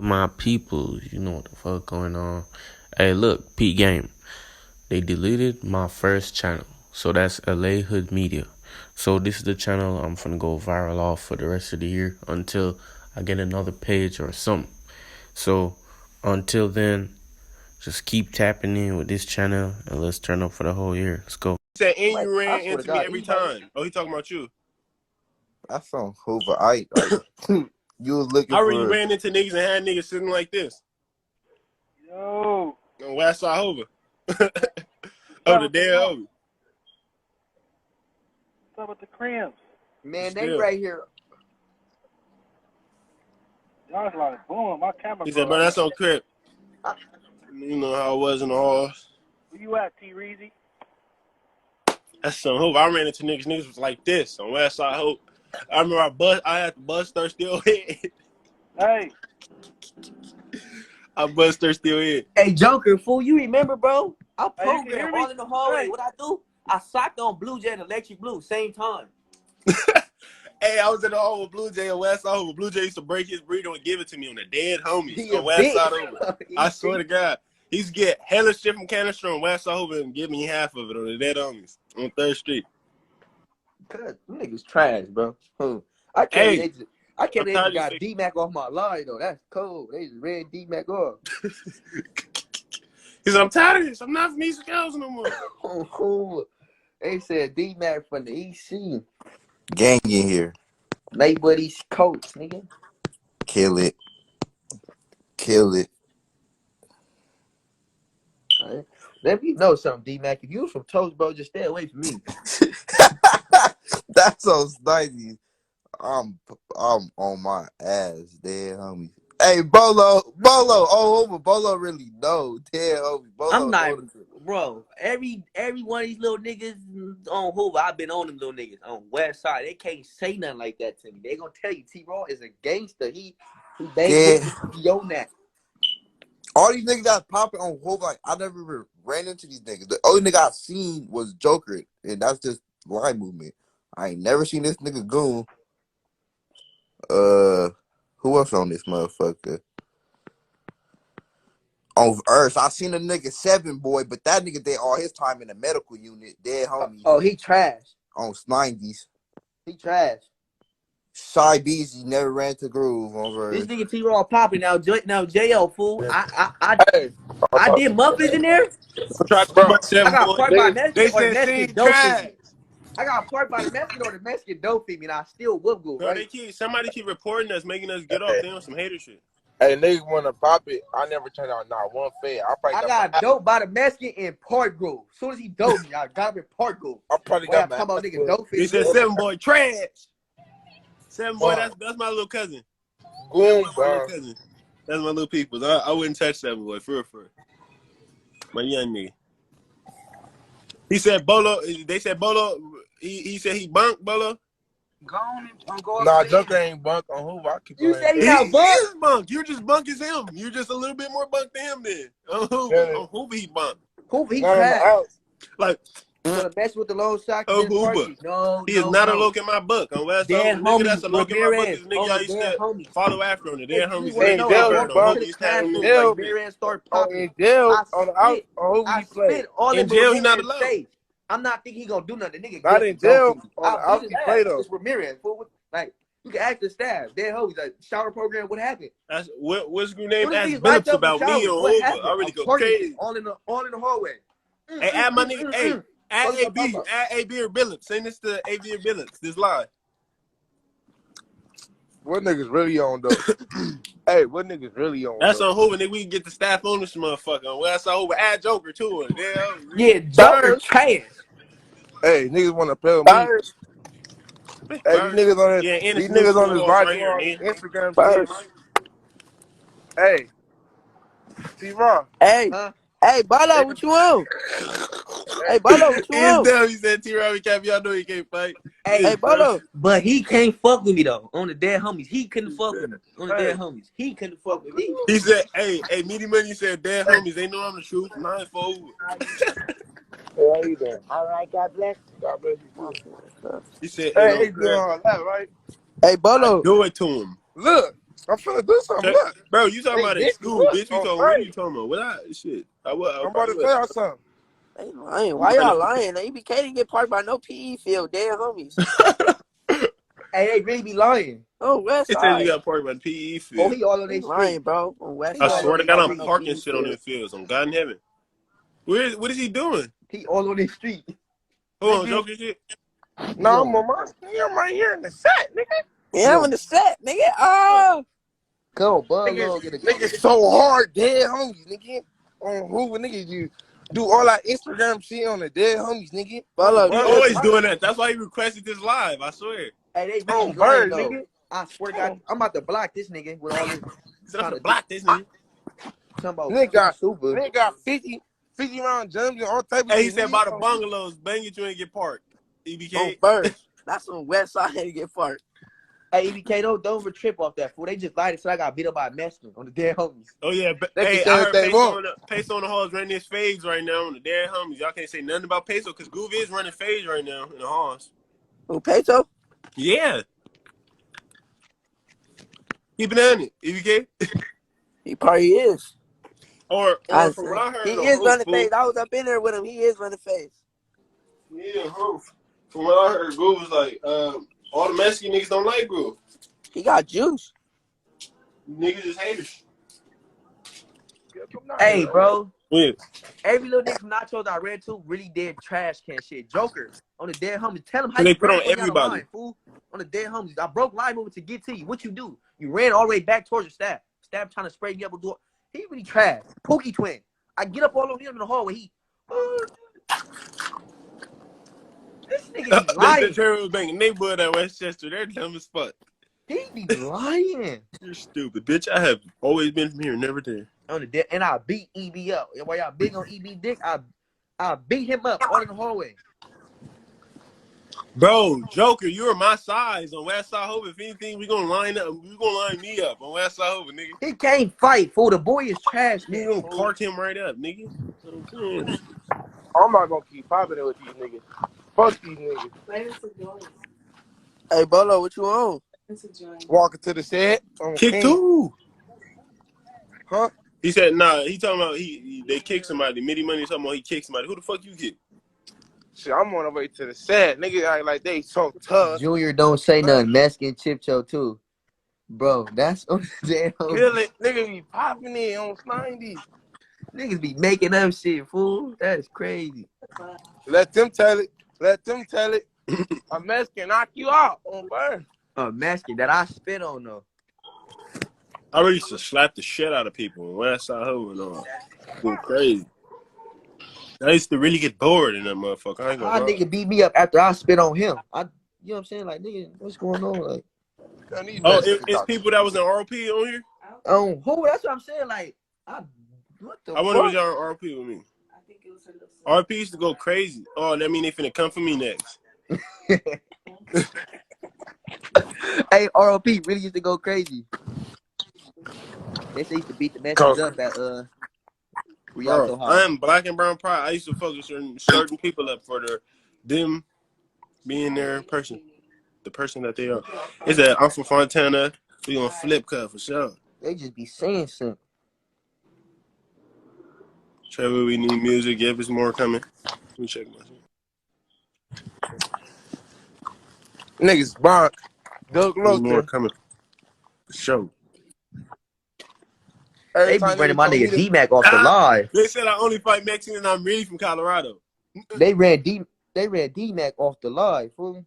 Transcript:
My people, you know what the fuck going on. Hey, look, Pete Game. They deleted my first channel. So that's LA Hood Media. So this is the channel I'm finna go viral off for the rest of the year until I get another page or something. So until then, just keep tapping in with this channel and let's turn up for the whole year. Let's go. Said, and you ran into me every time. Oh, he talking about you. That's on Hoover. You was looking I already for. ran into niggas and had niggas sitting like this. Yo. On Westside Hoover. Oh, the dead Hoover. What's up with the cramps? Man, they right here. Y'all was like, boom, my camera. He said, bro, that's on Crip. You know how it was in the halls. Where you at, Tr3yway6K? That's on Hoover. I ran into niggas. Niggas was like this on Westside Hoover. I remember I had to bust her still hit. Hey. I bust her still hit. Hey, Joker, fool, you remember, bro? I Hey, you can hear programmed me? all in the hallway. Hey. What I do? I socked on Blue Jay and Electric Blue same time. Hey, I was in the hall with Blue Jay on Westside Hoover. Blue Jay used to break his burrito and give it to me on the dead homies He a on Westside bitch. Hoover. I swear to God. He used to get hella shit from Canister on Westside Hoover and give me half of it on the dead homies on 3rd Street. Cuz, them niggas trash, bro. I can't Hey, believe they I'm just got tired D-Mac off my line, though. That's cold. They just ran D-Mac off. He said, I'm tired of this. I'm not from East Coast no more. They said D-Mac from the EC. Gang in here. Neighbor East Coast, nigga. Kill it. Kill it. Right. Let me know something, D-Mac. If you was from Toast, bro, just stay away from me. That's so snidey. I'm on my ass, dead homie. Hey, Bolo, oh, Hoover, Bolo really know, dead homie. Bolo I'm not, know bro. Every one of these little niggas on Hoover, I've been on them little niggas on West Side. They can't say nothing like that to me. They gonna tell you T-Raw is a gangster. He Yeah. on that. All these niggas got popping on Hoover. Like, I never even ran into these niggas. The only nigga I seen was Joker, and that's just line movement. I ain't never seen this nigga goon. Who else on this motherfucker? On Earth, I seen a nigga 7 boy, but that nigga did all his time in the medical unit. Dead homie. Oh, he trash. On 90s. He trash. Shy Beezy never ran to Groove on This Earth. nigga T-Raw popping now. JL fool. I did muffins in there. I tried to bust I 7 got boy. parked by Mexican They or the said Mexican she dope trash. feed me. I got parked by the Mexican or the Mexican dope feed me, and I still whoop go, Bro, right? somebody keep reporting us, making us get off. They on some hater shit. Hey, niggas wanna pop it. I never turned out not one fade. I got dope by the Mexican in Park Grove. As soon as he dope me, I got him in Park Grove. I probably Boy, I got talking about nigga dope He feed. said 7 boy trash. 7 boy, that's my little cousin. Goon, That's my little cousin. That's my little people. I wouldn't touch 7 boy, for real. My young nigga. He said Bolo. They said Bolo. He said he bunked Bolo. Nah, Joker ain't bunk on Hoover. I keep You going. said he He not bunk? is bunk. You're just bunk as him. You're just a little bit more bunk than him then. On Hoover he bunked. Hoover, he Not on the trash. house. Like, Gonna mess with the low shock. oh, Hoover. No, He is not a loke in my book. On West Dead Hoover, nigga, homies, that's a loke in my book. Is a nigga y'all used dead to homies. follow after on the dead homies. Hey, Hey, I Dale, walked bro. into the classroom Dale. like Marianne started popping. In jail, on the out, on Hoover I he played. spit all In in jail, he not Ramirez's allowed. face. I'm not thinking he gonna do nothing. The nigga Not good, in jail, don't on the out he played though. It's Ramirez. Fool. Like, you can ask the staff. Dead homies, like, shower program, what happened? That's what's your name? What Ask these lights Billups up in about me showers? on What Hoover. happened? I really I'm go twerking crazy. all in the hallway. Hey, add my nigga. Hey, add AB. Add AB or Billups. Send this to AB or Billups. This live. What niggas really on though? Hey, what niggas really on? That's though? on Hoover. Nigga, we can get the staff on this motherfucker. On West Hoover. Add Joker too. Yeah, Joker trash. Hey, niggas wanna play with me. Hey, these niggas on Yeah, and these it's new niggas on school this walls right right here, on nigga. Instagram shit. Hey, T-Raw. Hey, Huh? Hey, Bolo, what you want? Hey, Bolo, what you It's want? them. He said Tr3yway6K. Y'all know he can't fight. hey, Bolo. but he can't fuck with me though. On the dead homies, he couldn't fuck with me. On the dead homies, he couldn't fuck with me. He said, hey, Meaty Money said, dead homies, they know I'm the truth. 9 for over. Hey, how you doing? All right, God bless. God bless you. He said, Hey, he doing all that, right? Hey, I Bolo. do it to him. Look, I'm finna do something. Look. Bro, you talking Hey, about at bitch, school, look. bitch. We On told what you Friday. talking about? What I shit. I I'm about to tell y'all something. They lying. Why y'all lying? The EBK didn't get parked by no PE field. Damn homies. Hey, they really be lying. Oh, West It says you Side. got parked by the PE Oh, field. he all on They their lying, street. bro. On West He I Side, all they swear on to their didn't God, park I'm by no street. parking PE shit on field. them fields. On God in heaven. What is he doing? He all on their street. Hold on, joking shit. No, I'm on my nigga. I'm right here in the set, nigga. Yeah, I'm in the set, nigga. Oh. Come, Bud Niggas, Lil, get a niggas so hard, dead homies, nigga. On Hoover, nigga, you do all that Instagram shit on the dead homies, nigga. Bolo, He you Bird, just always doing that. That's why he requested this live. I swear. Hey, they really on be lying Bird, though. nigga. I swear to God, I'm about to block this nigga with all this He said I'm trying gonna to do. block this nigga. Talking about Nigga super. got 50 round jumps and all type of Hey, he shit, said nigga. about the bungalows, bang it, you ain't get parked. on EBK. first. That's on West Side to get parked. Hey, EBK, don't ever trip off that fool. They just lied and said I got beat up by a Mexican on the dead homies. Oh yeah, They can hey, say I what heard they want. Peso on the halls running his fades right now on the dead homies. Y'all can't say nothing about Peso because Groove is running fades right now in the halls. Who, Peso? Yeah, keep it on it, EBK. He probably is. Or from what I He heard on is Hoof, running fool. face. I was up in there with him. He is running face. Yeah, Hoof. From what I heard, Groove was like, all the Mexican niggas don't like Groove. He got juice. Niggas just haters. Hey, bro. Yeah. Every little nigga from Nachos I ran to really did trash can shit. Joker on the dead homies. Tell him how So they you put ran on for me on the everybody. line, fool. On the dead homies. I broke line movement to get to you. What you do? You ran all the way back towards your staff. Staff trying to spray me up with door. He really trash. Pookie twin. I get up all on him in the hallway. This nigga be They said lying. Terry was banging neighborhood at Westchester. They're dumb as fuck. He be lying. You're stupid, bitch. I have always been from here, never there. On the dead, and I beat EB up. While y'all big on EB dick, I beat him up all in the hallway. Bro, Joker, you're my size on West Side Hope. If anything, we gonna line up. We gonna line me up on West Side Hope, nigga. He can't fight, fool. The boy is trash. We gonna park him right up, nigga. You know what I'm saying? I'm not gonna keep popping it with these niggas. Fuck these niggas. Hey, Bolo, what you on? Walking to the set on Kick King. two. Huh? He said, nah, he talking about they kicked somebody. Midi Money talking about he kicked somebody. Who the fuck you kick? Shit, I'm on the way to the set. Niggas act like they so tough. Junior don't say nothing. Mexican Chip Cho too. Bro, that's on the damn Kill it. Niggas be popping it on 90. niggas be making up shit, fool. That is crazy. Let them tell it. Let them tell it. A mess can knock you out on burn. Mexican that I spit on though. I really used to slap the shit out of people on West Side Hope and all. Go crazy. I used to really get bored in that motherfucker. I ain't How gonna lie. nigga beat me up after I spit on him? You know what I'm saying? Like, nigga, what's going on? Like, Oh, it's people that was in RP on here? who? That's what I'm saying. Like, what the I wonder fuck? if y'all on RP with me. RP used to go crazy. Oh, that mean they finna come for me next. Hey, ROP really used to go crazy. They say used to beat the Mexicans up at Bro, Rialto High. I am black and brown pride. I used to fuck with certain people up for them being their person. The person that they are. It's that I'm from Fontana. We gonna flip cut for sure. They just be saying something. Trevor, we need music. Yep, there's more coming. Let me check my shit. Niggas bonk. Doug There's more Luther. coming for sure. Every They be time running niggas my told me nigga to, D-Mac off the live. They said I only fight Mexicans and I'm really from Colorado. They ran D-Mac off the live, fool.